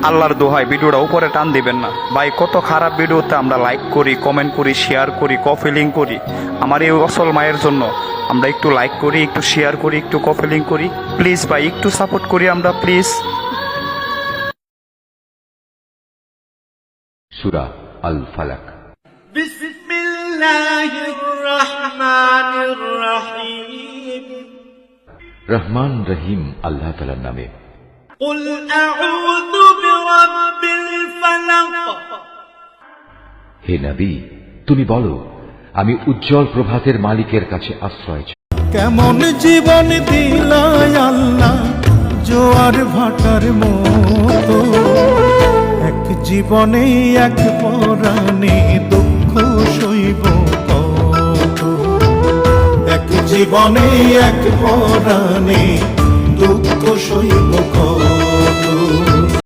আল্লাহর দোহাই ভিডিওটা উপরে টান দিবেন না ভাই। কত খারাপ ভিডিওতে আমরা লাইক করি, কমেন্ট করি, শেয়ার করি, কফিলিং করি। আমার এই অসল মায়ের জন্য আমরা একটু লাইক করি, একটু শেয়ার করি, একটু কফিলিং করি। প্লিজ ভাই একটু সাপোর্ট করি আমরা, প্লিজ। সূরা আল ফালাক। বিসমিল্লাহির রহমানির রহিম। রহমান রহিম আল্লাহ তাআলার নামে। কুল আউযু বিরাব্বিল ফালাক। হে নবী, তুমি বলো, আমি উজ্জ্বল প্রভাতের মালিকের কাছে আশ্রয় চাই। কেমন জীবন দিলাই আল্লাহ জোয়ার ভাটার মতো, এক জীবনে এক পরাণে দুঃখ সইব কত, এক জীবনে এক পরাণে দুঃখ সইব